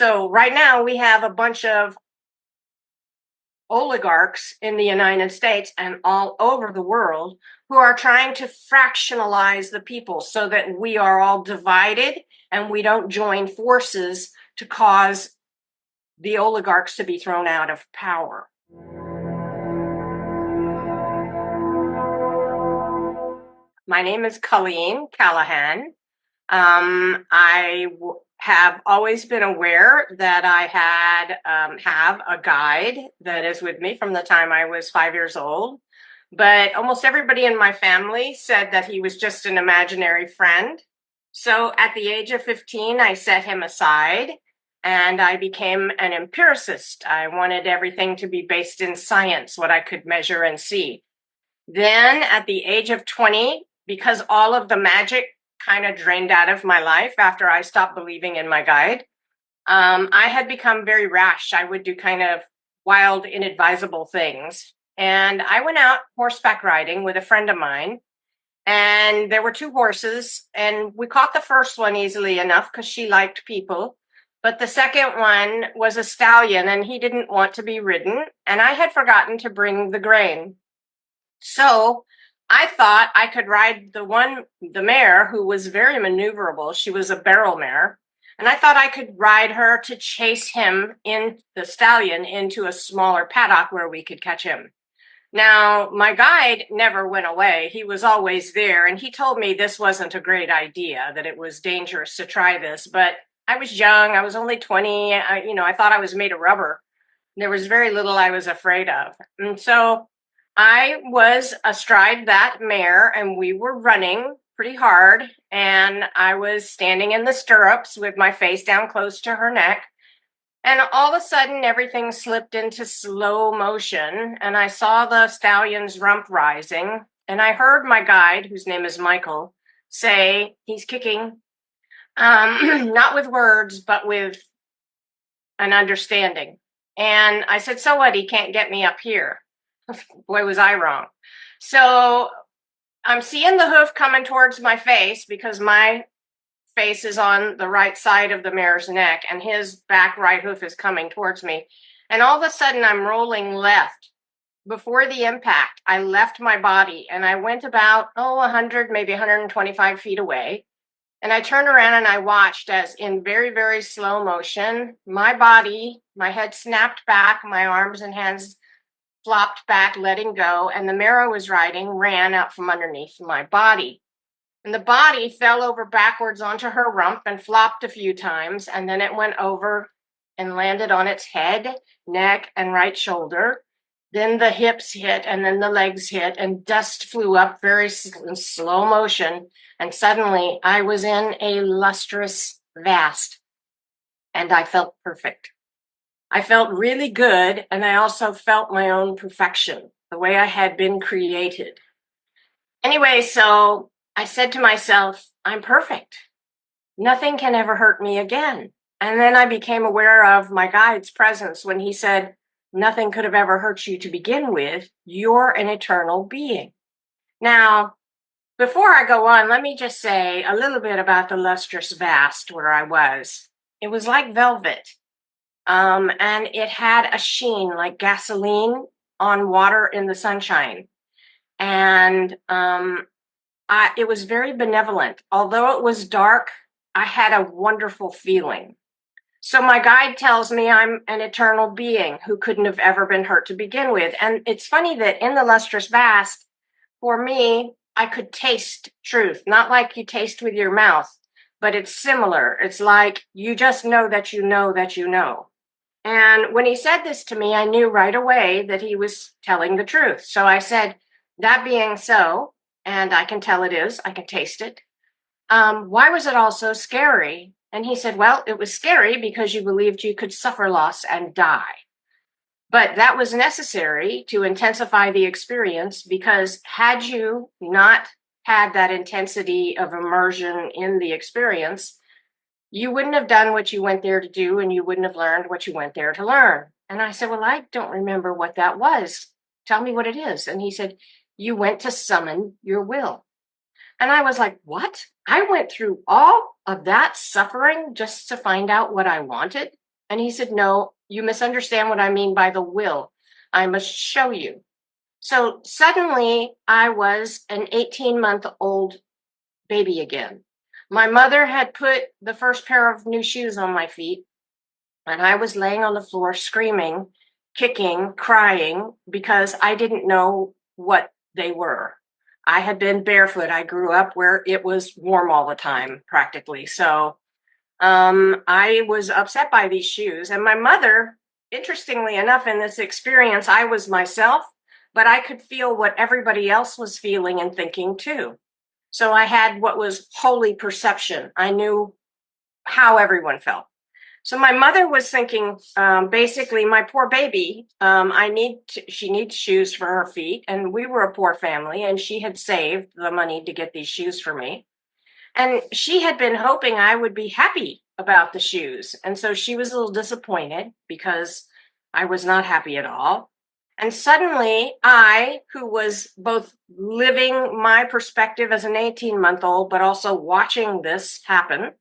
So right now we have a bunch of oligarchs in the United States and all over the world who are trying to fractionalize the people so that we are all divided and we don't join forces to cause the oligarchs to be thrown out of power. My name is Colleen Callahan. Have always been aware that I have a guide that is with me from the time I was 5 years old. But almost everybody in my family said that he was just an imaginary friend. So at the age of 15, I set him aside and I became an empiricist. I wanted everything to be based in science, what I could measure and see. Then at the age of 20, because all of the magic kind of drained out of my life after I stopped believing in my guide, I had become very rash. I would do kind of wild, inadvisable things. And I went out horseback riding with a friend of mine. And there were two horses, and we caught the first one easily enough because she liked people. But the second one was a stallion, and he didn't want to be ridden. And I had forgotten to bring the grain. So I thought I could ride the mare who was very maneuverable. She was a barrel mare. And I thought I could ride her to chase him the stallion into a smaller paddock where we could catch him. Now, my guide never went away. He was always there. And he told me this wasn't a great idea, that it was dangerous to try this. But I was young. I was only 20. I thought I was made of rubber. There was very little I was afraid of. And so I was astride that mare and we were running pretty hard. And I was standing in the stirrups with my face down close to her neck. And all of a sudden, everything slipped into slow motion, and I saw the stallion's rump rising, and I heard my guide, whose name is Michael, say, "He's kicking," not with words, but with an understanding. And I said, "So what? He can't get me up here." Boy, was I wrong. So I'm seeing the hoof coming towards my face because my face is on the right side of the mare's neck and his back right hoof is coming towards me. And all of a sudden I'm rolling left. Before the impact, I left my body and I went about, 100, maybe 125 feet away. And I turned around and I watched as in very, very slow motion, my head snapped back, my arms and hands flopped back, letting go. And the mare I was riding ran out from underneath my body. And the body fell over backwards onto her rump and flopped a few times. And then it went over and landed on its head, neck, and right shoulder. Then the hips hit and then the legs hit and dust flew up very slow motion. And suddenly I was in a lustrous vast and I felt perfect. I felt really good. And I also felt my own perfection, the way I had been created. Anyway, so I said to myself, I'm perfect. Nothing can ever hurt me again. And then I became aware of my guide's presence when he said, nothing could have ever hurt you to begin with. You're an eternal being. Now, before I go on, let me just say a little bit about the lustrous vast where I was. It was like velvet. And it had a sheen like gasoline on water in the sunshine. And it was very benevolent. Although it was dark, I had a wonderful feeling. So my guide tells me I'm an eternal being who couldn't have ever been hurt to begin with. And it's funny that in the lustrous vast, for me, I could taste truth, not like you taste with your mouth, but it's similar. It's like you just know that you know that you know. And when he said this to me, I knew right away that he was telling the truth. So I said, that being so, and I can tell it is, I can taste it. Why was it all so scary? And he said, well, it was scary because you believed you could suffer loss and die. But that was necessary to intensify the experience because had you not had that intensity of immersion in the experience, you wouldn't have done what you went there to do and you wouldn't have learned what you went there to learn. And I said, well, I don't remember what that was. Tell me what it is. And he said, you went to summon your will. And I was like, what? I went through all of that suffering just to find out what I wanted? And he said, no, you misunderstand what I mean by the will. I must show you. So suddenly I was an 18-month-old baby again. My mother had put the first pair of new shoes on my feet, and I was laying on the floor screaming, kicking, crying because I didn't know what they were. I had been barefoot. I grew up where it was warm all the time, practically. So I was upset by these shoes. And my mother, interestingly enough, in this experience, I was myself, but I could feel what everybody else was feeling and thinking too. So I had what was holy perception. I knew how everyone felt. So my mother was thinking, basically, my poor baby, she needs shoes for her feet. And we were a poor family, and she had saved the money to get these shoes for me. And she had been hoping I would be happy about the shoes. And so she was a little disappointed because I was not happy at all. And suddenly, I, who was both living my perspective as an 18-month-old, but also watching this happen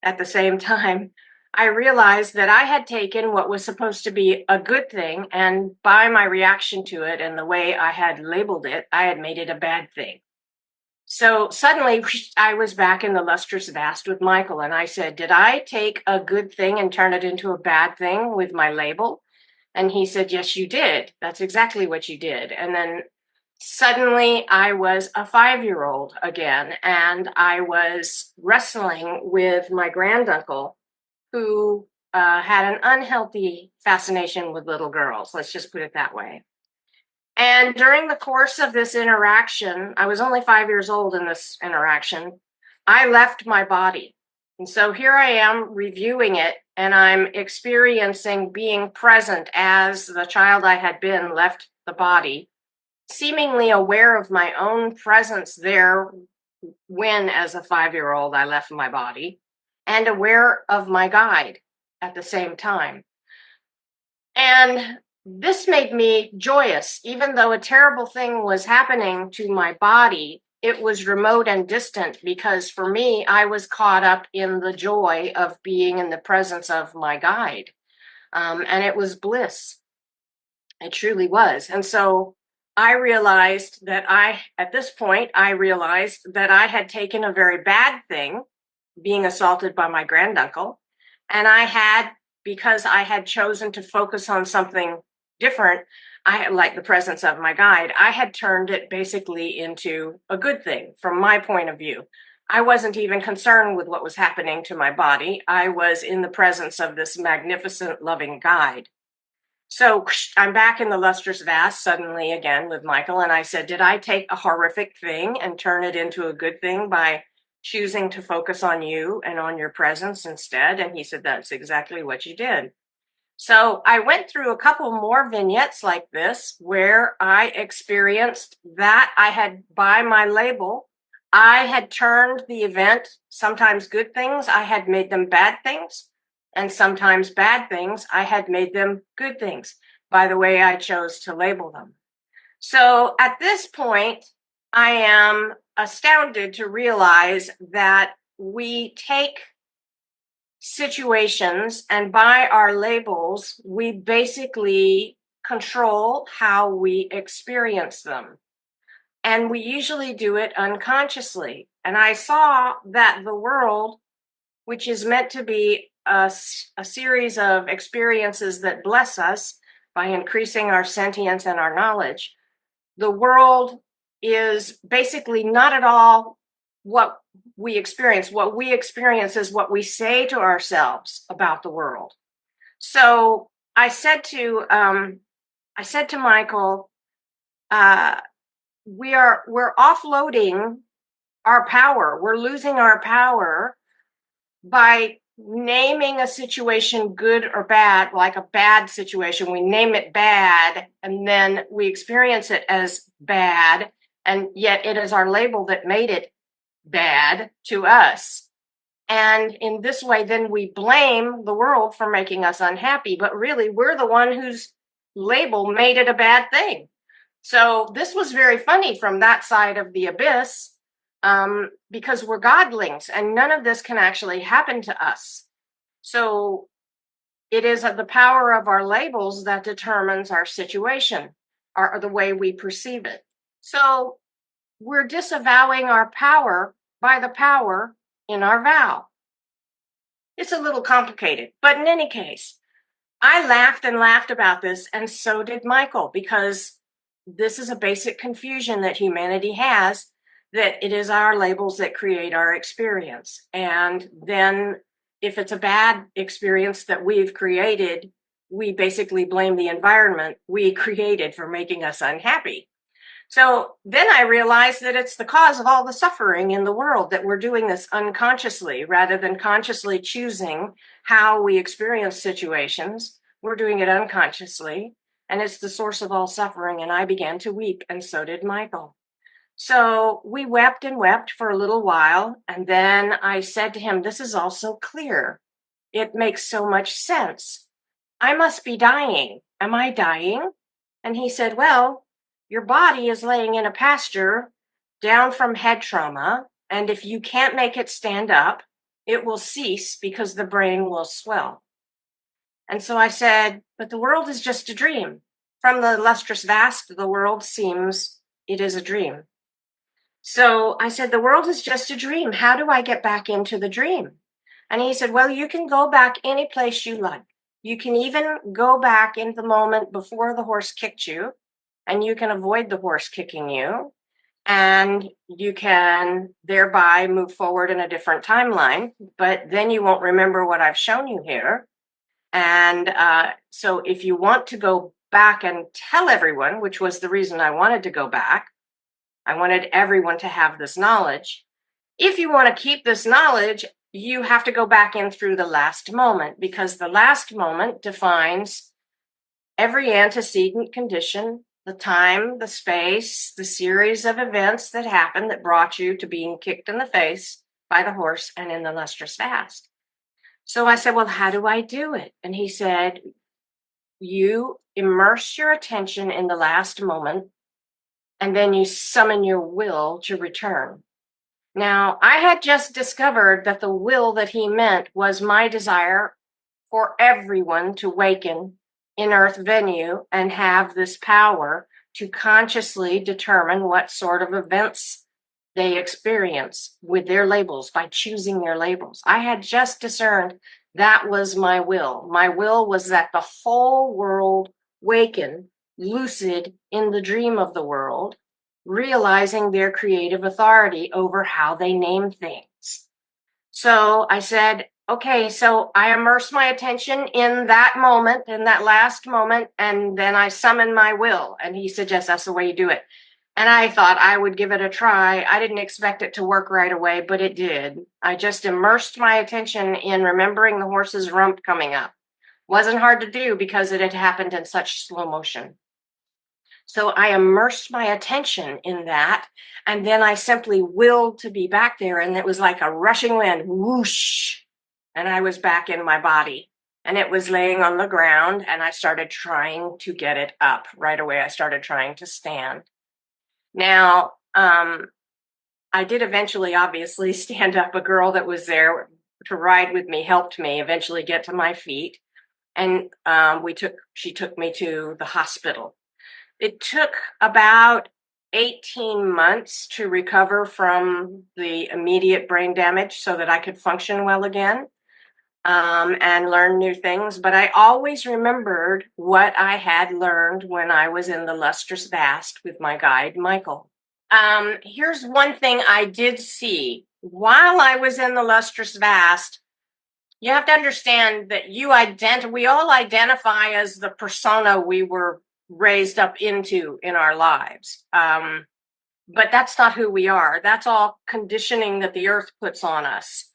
at the same time, I realized that I had taken what was supposed to be a good thing, and by my reaction to it and the way I had labeled it, I had made it a bad thing. So suddenly I was back in the lustrous vast with Michael, and I said, did I take a good thing and turn it into a bad thing with my label? And he said, yes, you did. That's exactly what you did. And then suddenly I was a 5-year-old again, and I was wrestling with my granduncle who had an unhealthy fascination with little girls. Let's just put it that way. And during the course of this interaction, I was only 5 years old in this interaction, I left my body. And so here I am reviewing it, and I'm experiencing being present as the child I had been left the body, seemingly aware of my own presence there when, as a 5-year-old, I left my body, and aware of my guide at the same time. And this made me joyous. Even though a terrible thing was happening to my body, it was remote and distant because for me, I was caught up in the joy of being in the presence of my guide. And it was bliss. It truly was. And so I realized that at this point, I realized that I had taken a very bad thing, being assaulted by my granduncle, and because I had chosen to focus on something different, I had, like the presence of my guide, I had turned it basically into a good thing from my point of view. I wasn't even concerned with what was happening to my body. I was in the presence of this magnificent, loving guide. So I'm back in the lustrous vast suddenly again with Michael. And I said, did I take a horrific thing and turn it into a good thing by choosing to focus on you and on your presence instead? And he said, that's exactly what you did. So I went through a couple more vignettes like this where I experienced that I had, by my label, I had turned the event, sometimes good things, I had made them bad things, and sometimes bad things, I had made them good things by the way I chose to label them. So at this point, I am astounded to realize that we take situations, and by our labels, we basically control how we experience them. And we usually do it unconsciously. And I saw that the world, which is meant to be a series of experiences that bless us by increasing our sentience and our knowledge, the world is basically not at all what we experience. What we experience is what we say to ourselves about the world. So I said to Michael, we're offloading our power. We're losing our power by naming a situation good or bad, like a bad situation. We name it bad, and then we experience it as bad, and yet it is our label that made it bad to us. And in this way, then we blame the world for making us unhappy, but really we're the one whose label made it a bad thing. So this was very funny from that side of the abyss, because we're godlings and none of this can actually happen to us. So it is the power of our labels that determines our situation, or the way we perceive it. So we're disavowing our power by the power in our vow. It's a little complicated, but in any case, I laughed and laughed about this, and so did Michael, because this is a basic confusion that humanity has, that it is our labels that create our experience. And then if it's a bad experience that we've created, we basically blame the environment we created for making us unhappy. So then I realized that it's the cause of all the suffering in the world, that we're doing this unconsciously rather than consciously choosing how we experience situations. We're doing it unconsciously, and it's the source of all suffering. And I began to weep, and so did Michael. So we wept and wept for a little while. And then I said to him, "This is all so clear. It makes so much sense. I must be dying. Am I dying?" And he said, "Well, your body is laying in a pasture down from head trauma. And if you can't make it stand up, it will cease because the brain will swell." And so I said, "But the world is just a dream. From the lustrous vast, the world seems it is a dream." So I said, "The world is just a dream. How do I get back into the dream?" And he said, "Well, you can go back any place you like. You can even go back in the moment before the horse kicked you, and you can avoid the horse kicking you, and you can thereby move forward in a different timeline. But then you won't remember what I've shown you here. And so if you want to go back and tell everyone, which was the reason I wanted to go back, I wanted everyone to have this knowledge. If you want to keep this knowledge, you have to go back in through the last moment, because the last moment defines every antecedent condition, the time, the space, the series of events that happened that brought you to being kicked in the face by the horse and in the lustrous fast." So I said, "Well, how do I do it?" And he said, "You immerse your attention in the last moment, and then you summon your will to return." Now, I had just discovered that the will that he meant was my desire for everyone to waken in Earth Venue and have this power to consciously determine what sort of events they experience with their labels by choosing their labels. I had just discerned that was my will. My will was that the whole world waken, lucid in the dream of the world, realizing their creative authority over how they name things. So I said, "Okay, so I immerse my attention in that moment, in that last moment, and then I summon my will." And he said, "Yes, that's the way you do it." And I thought I would give it a try. I didn't expect it to work right away, but it did. I just immersed my attention in remembering the horse's rump coming up. Wasn't hard to do because it had happened in such slow motion. So I immersed my attention in that, and then I simply willed to be back there, and it was like a rushing wind, whoosh, and I was back in my body. And it was laying on the ground, and I started trying to get it up. Right away, I started trying to stand. Now, I did eventually, obviously, stand up. A girl that was there to ride with me helped me eventually get to my feet, and she took me to the hospital. It took about 18 months to recover from the immediate brain damage so that I could function well again, and learn new things. But I always remembered what I had learned when I was in the lustrous vast with my guide, Michael. Here's one thing I did see while I was in the lustrous vast. You have to understand that we all identify as the persona we were raised up into in our lives. But that's not who we are. That's all conditioning that the earth puts on us.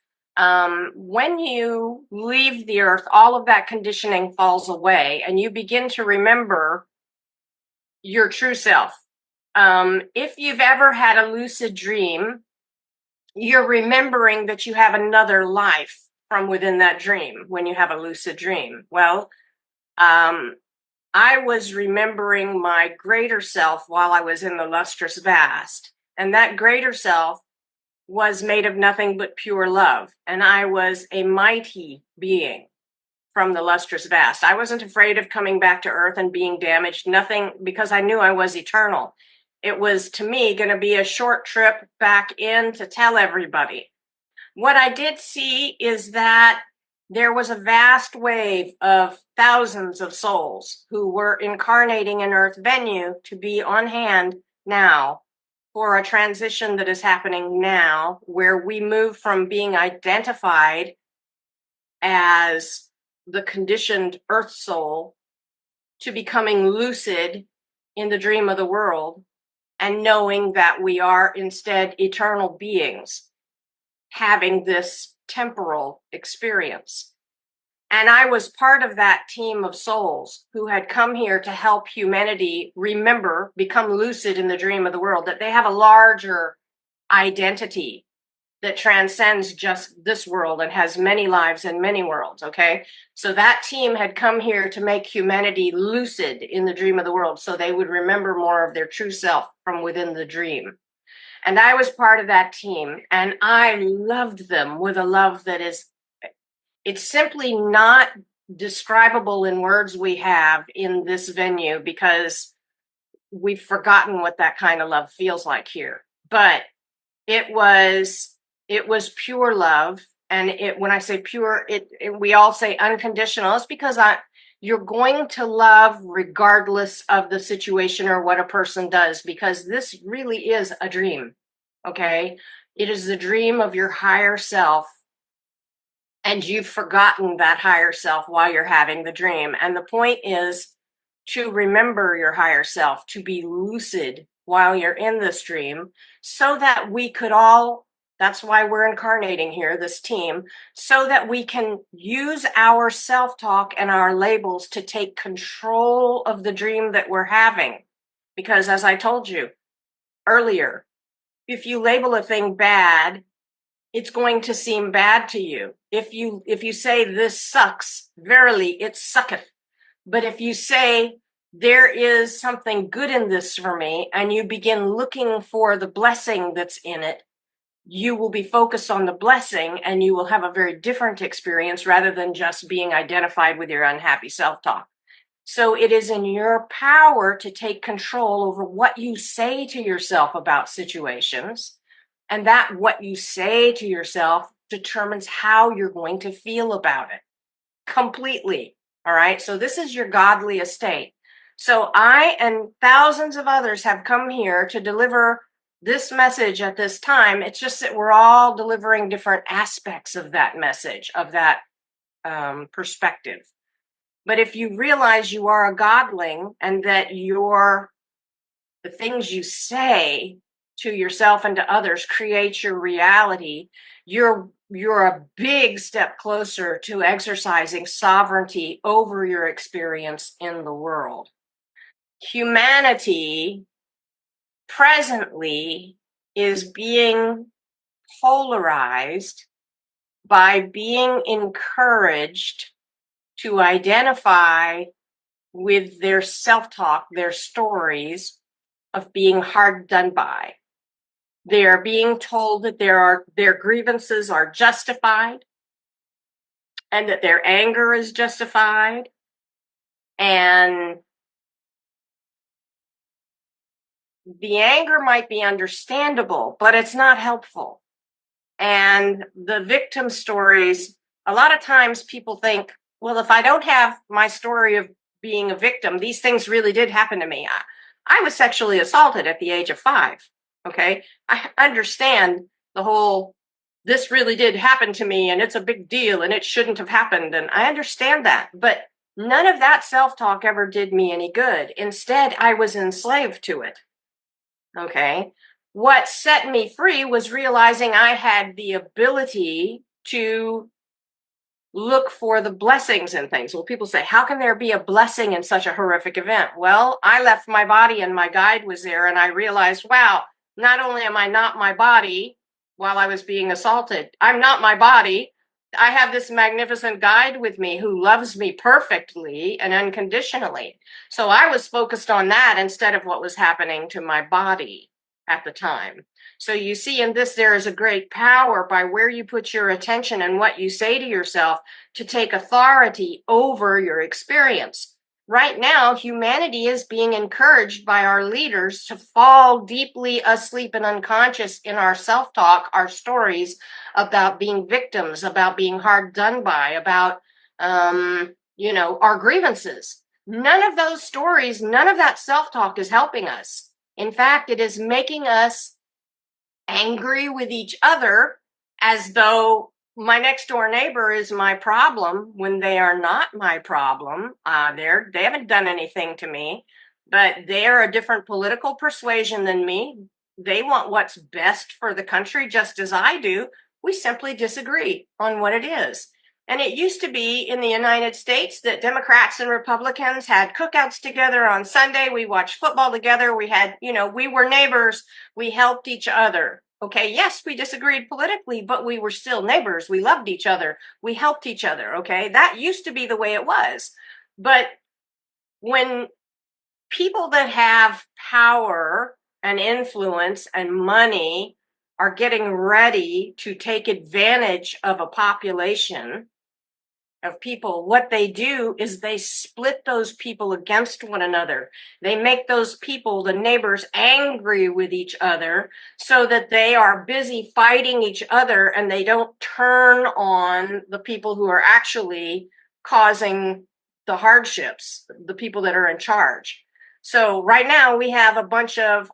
When you leave the earth, all of that conditioning falls away, and you begin to remember your true self. If you've ever had a lucid dream, you're remembering that you have another life from within that dream when you have a lucid dream. Well, I was remembering my greater self while I was in the lustrous vast. And that greater self was made of nothing but pure love. And I was a mighty being from the lustrous vast. I wasn't afraid of coming back to earth and being damaged, nothing, because I knew I was eternal. It was, to me, going to be a short trip back in to tell everybody. What I did see is that there was a vast wave of thousands of souls who were incarnating in Earth venue to be on hand now for a transition that is happening now, where we move from being identified as the conditioned Earth soul to becoming lucid in the dream of the world and knowing that we are instead eternal beings having this temporal experience. And I was part of that team of souls who had come here to help humanity remember, become lucid in the dream of the world, that they have a larger identity that transcends just this world and has many lives and many worlds, okay? So that team had come here to make humanity lucid in the dream of the world so they would remember more of their true self from within the dream. And I was part of that team, and I loved them with a love that is, it's simply not describable in words we have in this venue because we've forgotten what that kind of love feels like here. But it was pure love. And when I say pure, we all say unconditional. It's because you're going to love regardless of the situation or what a person does, because this really is a dream, okay? It is the dream of your higher self, and you've forgotten that higher self while you're having the dream. And the point is to remember your higher self, to be lucid while you're in this dream, so that we could all, that's why we're incarnating here, this team, so that we can use our self-talk and our labels to take control of the dream that we're having. Because as I told you earlier, if you label a thing bad, it's going to seem bad to you. If you say this sucks, verily it sucketh. But if you say there is something good in this for me, and you begin looking for the blessing that's in it, you will be focused on the blessing and you will have a very different experience rather than just being identified with your unhappy self-talk. So it is in your power to take control over what you say to yourself about situations, and that what you say to yourself determines how you're going to feel about it completely. All right. So this is your godly estate. So I and thousands of others have come here to deliver this message at this time. It's just that we're all delivering different aspects of that message, of that perspective. But if you realize you are a godling and that the things you say to yourself and to others create your reality, you're a big step closer to exercising sovereignty over your experience in the world. Humanity presently is being polarized by being encouraged to identify with their self-talk, their stories of being hard done by. They are being told that their grievances are justified and that their anger is justified. And the anger might be understandable, but it's not helpful. And the victim stories, a lot of times people think, well, if I don't have my story of being a victim, these things really did happen to me. I was sexually assaulted at the age of 5. Okay. I understand the whole, this really did happen to me and it's a big deal and it shouldn't have happened. And I understand that, but none of that self-talk ever did me any good. Instead, I was enslaved to it. Okay. What set me free was realizing I had the ability to look for the blessings in things. Well, people say, how can there be a blessing in such a horrific event? Well, I left my body and my guide was there, and I realized, wow, not only am I not my body while I was being assaulted, I'm not my body. I have this magnificent guide with me who loves me perfectly and unconditionally. So I was focused on that instead of what was happening to my body at the time. So you see in this, there is a great power by where you put your attention and what you say to yourself to take authority over your experience. Right now, humanity is being encouraged by our leaders to fall deeply asleep and unconscious in our self-talk, our stories about being victims, about being hard done by, about, our grievances. None of those stories, none of that self-talk is helping us. In fact, it is making us angry with each other as though my next door neighbor is my problem when they are not my problem. They haven't done anything to me, but they are a different political persuasion than me. They want what's best for the country just as I do. We simply disagree on what it is. And it used to be in the United States that Democrats and Republicans had cookouts together on Sunday. We watched football together. We had, we were neighbors. We helped each other. Okay, yes, we disagreed politically, but we were still neighbors. We loved each other. We helped each other. Okay, that used to be the way it was. But when people that have power and influence and money are getting ready to take advantage of a population of people, what they do is they split those people against one another. They make those people, the neighbors, angry with each other so that they are busy fighting each other and they don't turn on the people who are actually causing the hardships, the people that are in charge. So right now we have a bunch of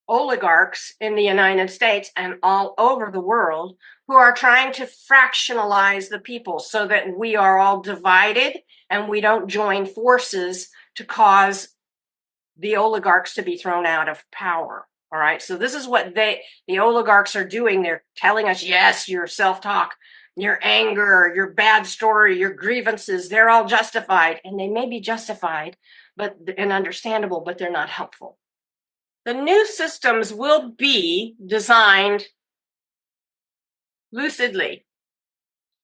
oligarchs in the United States and all over the world who are trying to fractionalize the people so that we are all divided and we don't join forces to cause the oligarchs to be thrown out of power. All right. So this is what the oligarchs are doing. They're telling us, yes, your self-talk, your anger, your bad story, your grievances, they're all justified. And they may be justified and understandable, but they're not helpful. The new systems will be designed lucidly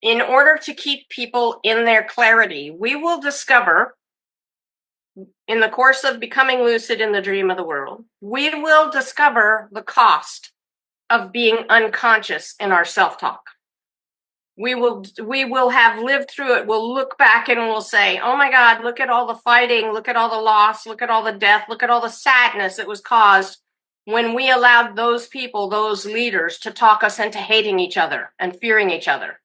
in order to keep people in their clarity. We will discover in the course of becoming lucid in the dream of the world, we will discover the cost of being unconscious in our self-talk. We will have lived through it. We'll look back and we'll say, oh my God, look at all the fighting, look at all the loss, look at all the death, look at all the sadness that was caused when we allowed those people, those leaders, to talk us into hating each other and fearing each other.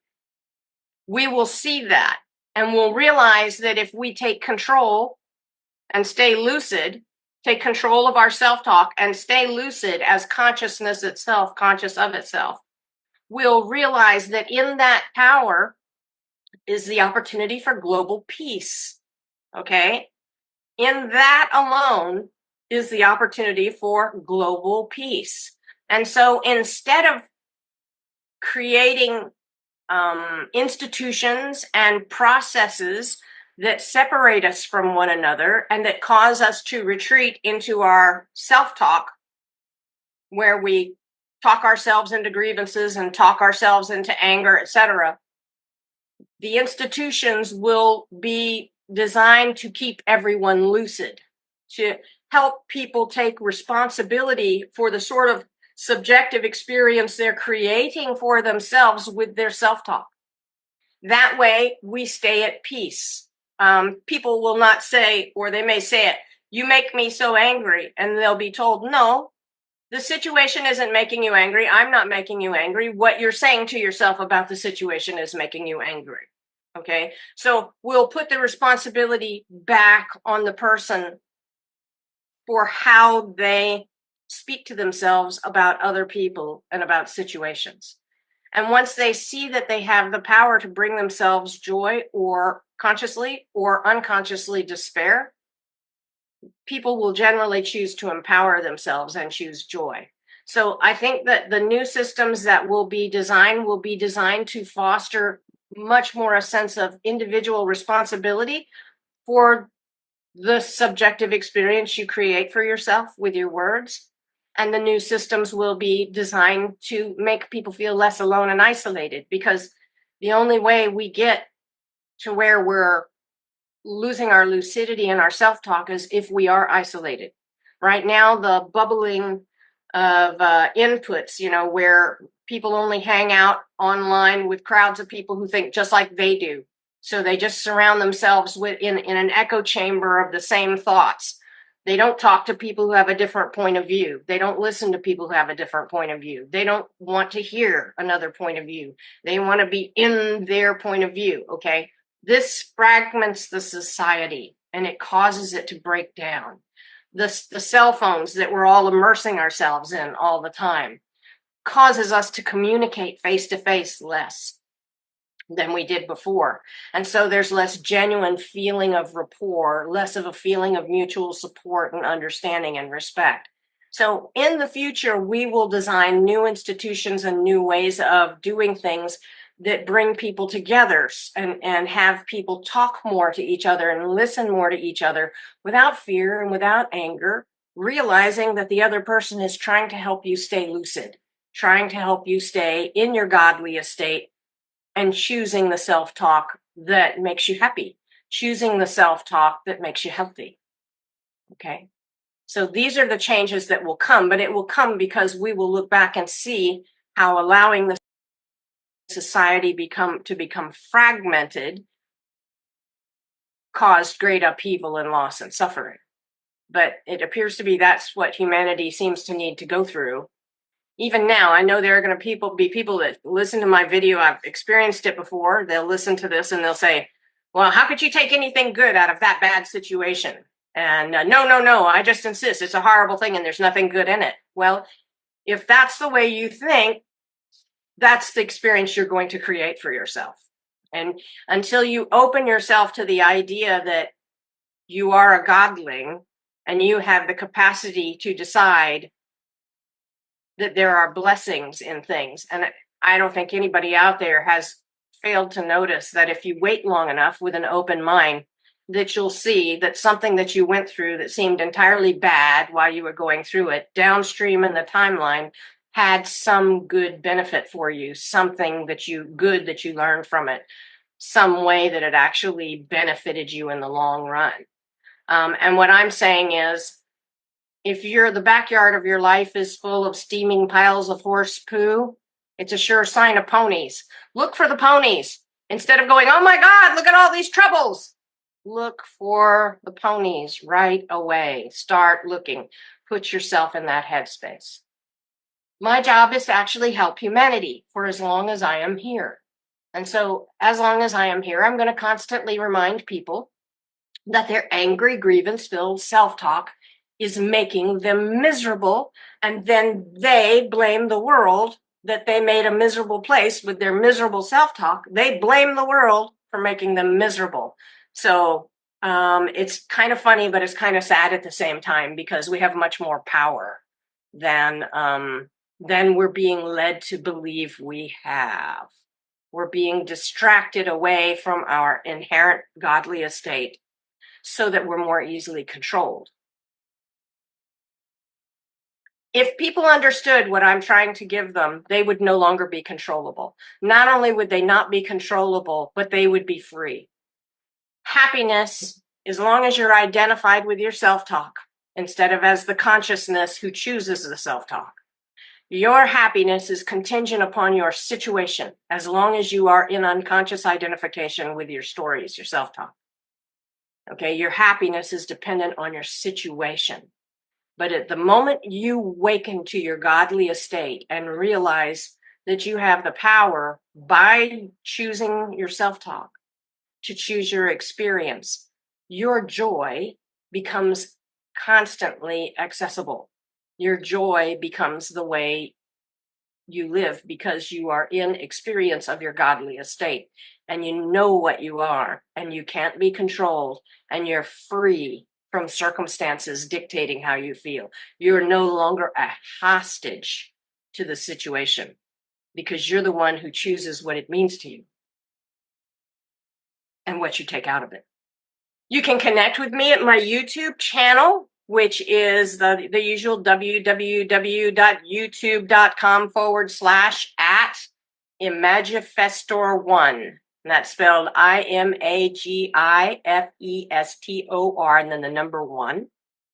We will see that and we'll realize that if we take control and stay lucid, take control of our self-talk and stay lucid as consciousness itself, conscious of itself, we'll realize that in that power is the opportunity for global peace. Okay? In that alone is the opportunity for global peace. And so instead of creating institutions and processes that separate us from one another and that cause us to retreat into our self-talk, where we talk ourselves into grievances and talk ourselves into anger, etc., the institutions will be designed to keep everyone lucid, to help people take responsibility for the sort of subjective experience they're creating for themselves with their self-talk. That way, we stay at peace. People will not say, or they may say it, you make me so angry, and they'll be told, no, the situation isn't making you angry. I'm not making you angry. What you're saying to yourself about the situation is making you angry. Okay, so we'll put the responsibility back on the person for how they speak to themselves about other people and about situations. And once they see that they have the power to bring themselves joy or consciously or unconsciously despair, people will generally choose to empower themselves and choose joy. So I think that the new systems that will be designed to foster much more a sense of individual responsibility for the subjective experience you create for yourself with your words. And the new systems will be designed to make people feel less alone and isolated, because the only way we get to where we're losing our lucidity and our self-talk is if we are isolated. Right now, the bubbling inputs, where people only hang out online with crowds of people who think just like they do. So they just surround themselves in an echo chamber of the same thoughts. They don't talk to people who have a different point of view. They don't listen to people who have a different point of view. They don't want to hear another point of view. They want to be in their point of view. Okay. This fragments the society and it causes it to break down. The cell phones that we're all immersing ourselves in all the time causes us to communicate face to face less than we did before. And so there's less genuine feeling of rapport, less of a feeling of mutual support and understanding and respect. So in the future, we will design new institutions and new ways of doing things that bring people together and have people talk more to each other and listen more to each other without fear and without anger, realizing that the other person is trying to help you stay lucid, trying to help you stay in your godly estate, and choosing the self-talk that makes you happy, choosing the self-talk that makes you healthy. Okay. So these are the changes that will come, but it will come because we will look back and see how allowing the society to become fragmented caused great upheaval and loss and suffering. But it appears to be that's what humanity seems to need to go through. Even now, I know there are going to be people that listen to my video. I've experienced it before. They'll listen to this and they'll say, well, how could you take anything good out of that bad situation? And no, I just insist. It's a horrible thing and there's nothing good in it. Well, if that's the way you think, that's the experience you're going to create for yourself. And until you open yourself to the idea that you are a godling and you have the capacity to decide that there are blessings in things. And I don't think anybody out there has failed to notice that if you wait long enough with an open mind, that you'll see that something that you went through that seemed entirely bad while you were going through it, downstream in the timeline, had some good benefit for you, something that you learned from it, some way that it actually benefited you in the long run. And what I'm saying is, if the backyard of your life is full of steaming piles of horse poo, it's a sure sign of ponies. Look for the ponies. Instead of going, oh my God, look at all these troubles. Look for the ponies right away. Start looking. Put yourself in that headspace. My job is to actually help humanity for as long as I am here. And so as long as I am here, I'm going to constantly remind people that their angry, grievance-filled self-talk is making them miserable, and then they blame the world that they made a miserable place with their miserable self-talk. They blame the world for making them miserable. So it's kind of funny, but it's kind of sad at the same time, because we have much more power than we're being led to believe we have. We're being distracted away from our inherent godly estate so that we're more easily controlled. If people understood what I'm trying to give them, they would no longer be controllable. Not only would they not be controllable, but they would be free. Happiness, as long as you're identified with your self-talk, instead of as the consciousness who chooses the self-talk. Your happiness is contingent upon your situation, as long as you are in unconscious identification with your stories, your self-talk. Okay, your happiness is dependent on your situation. But at the moment you awaken to your godly estate and realize that you have the power by choosing your self-talk to choose your experience, your joy becomes constantly accessible. Your joy becomes the way you live because you are in experience of your godly estate and you know what you are and you can't be controlled and you're free from circumstances dictating how you feel. You're no longer a hostage to the situation because you're the one who chooses what it means to you and what you take out of it. You can connect with me at my YouTube channel, which is the usual www.youtube.com/@Imagifestor1. And that's spelled IMAGIFESTOR and then the number 1.